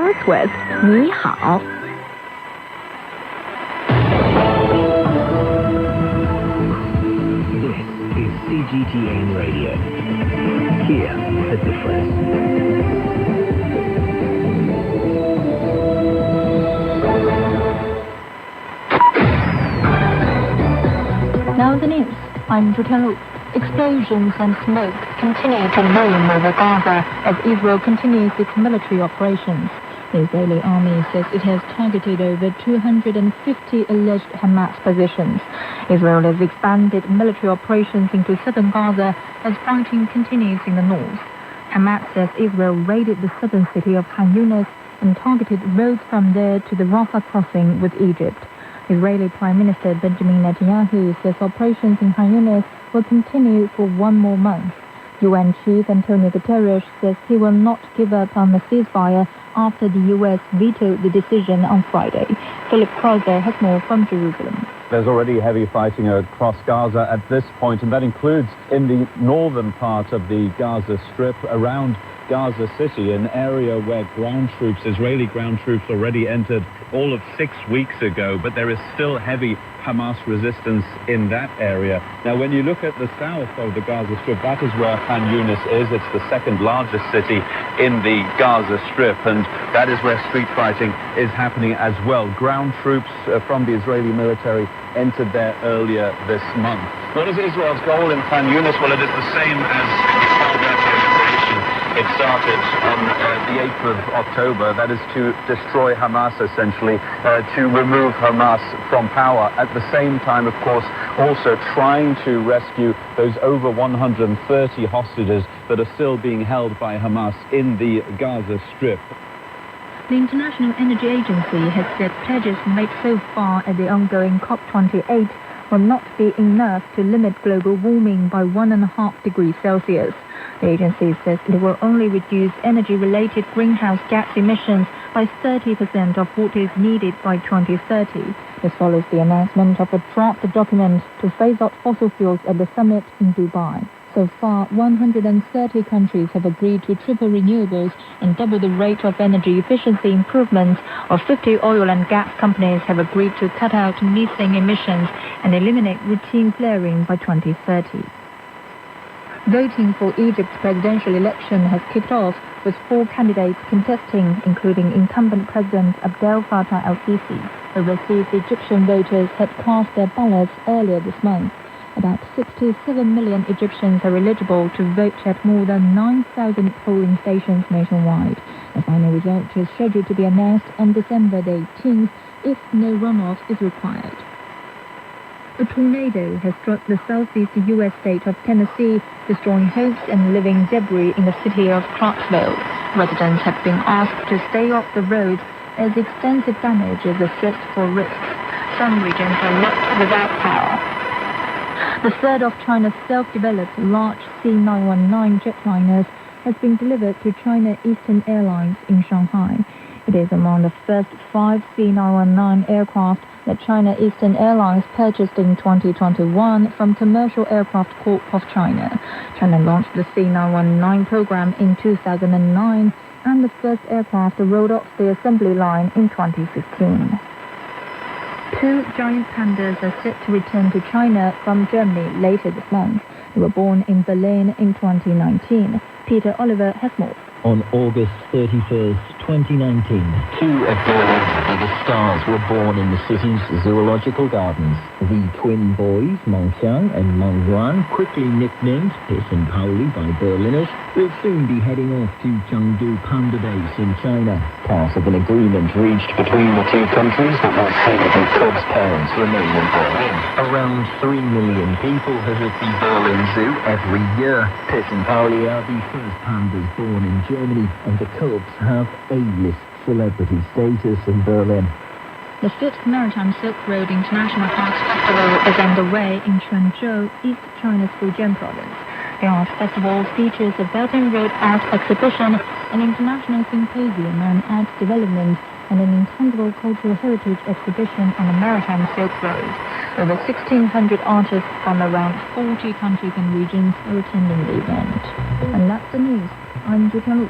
starts with 你好. This is CGTN Radio. Hear the difference. Now the news. I'm Zhu. Explosions and smoke continue to loom over Gaza as Israel continues its military operations. The Israeli army says it has targeted over 250 alleged Hamas positions. Israel has expanded military operations into southern Gaza as fighting continues in the north. Hamas says Israel raided the southern city of Khan Yunis and targeted roads from there to the Rafah crossing with Egypt. Israeli Prime Minister Benjamin Netanyahu says operations in Khan Yunis will continue for one more month. UN Chief Antonio Guterres says he will not give up on the ceasefire after the U.S. vetoed the decision on Friday. Philip Crowther has more from Jerusalem. There's already heavy fighting across Gaza at this point, and that includes in the northern part of the Gaza Strip around Gaza City, an area where Israeli ground troops already entered all of 6 weeks ago, but there is still heavy Hamas resistance in that area. Now, when you look at the south of the Gaza Strip, that is where Khan Yunis is. It's the second largest city in the Gaza Strip, and that is where street fighting is happening as well. Ground troops from the Israeli military entered there earlier this month. What is Israel's goal in Khan Yunis? Well, it is the same as it started on the 8th of October, that is to destroy Hamas essentially, to remove Hamas from power. At the same time, of course, also trying to rescue those over 130 hostages that are still being held by Hamas in the Gaza Strip. The International Energy Agency has said pledges made so far at the ongoing COP28 will not be enough to limit global warming by 1.5 degrees Celsius. The agency says it will only reduce energy-related greenhouse gas emissions by 30% of what is needed by 2030. This follows the announcement of a draft document to phase out fossil fuels at the summit in Dubai. So far, 130 countries have agreed to triple renewables and double the rate of energy efficiency improvements, while 50 oil and gas companies have agreed to cut out methane emissions and eliminate routine flaring by 2030. Voting for Egypt's presidential election has kicked off, with 4 candidates contesting, including incumbent President Abdel Fattah el-Sisi. Overseas Egyptian voters had cast their ballots earlier this month. About 67 million Egyptians are eligible to vote at more than 9,000 polling stations nationwide. The final result is scheduled to be announced on December the 18th if no runoff is required. A tornado has struck the southeast U.S. state of Tennessee, destroying homes and living debris in the city of Clarksville. Residents have been asked to stay off the roads as extensive damage is assessed for risks. Some regions are left without power. The third of China's self-developed large C919 jetliners has been delivered to China Eastern Airlines in Shanghai. It is among the first 5 C919 aircraft that China Eastern Airlines purchased in 2021 from Commercial Aircraft Corp of China. China launched the C919 program in 2009, and the first aircraft rolled off the assembly line in 2015. 2 giant pandas are set to return to China from Germany later this month. They were born in Berlin in 2019. Peter Oliver has more. On August 31st, 2019, 2 of Berlin's biggest stars were born in the city's zoological gardens. The twin boys, Mengxiang and Mengjuan, quickly nicknamed Piss and Pauli by Berliners, will soon be heading off to Chengdu Panda Base in China, part of an agreement reached between the 2 countries that will see the cubs' parents remain in Berlin. Around 3 million people visit the Berlin Zoo every year. Piss and Pauli are the first pandas born in Germany, and the cubs have A-list celebrity status in Berlin. The 5th Maritime Silk Road International Arts Festival is underway in Quanzhou, East China's Fujian province. The art festival features a Belt and Road art exhibition, an international symposium on arts development, and an intangible cultural heritage exhibition on the Maritime Silk Road. Over 1,600 artists from around 40 countries and regions are attending the event. And that's the news. I'm Zhu.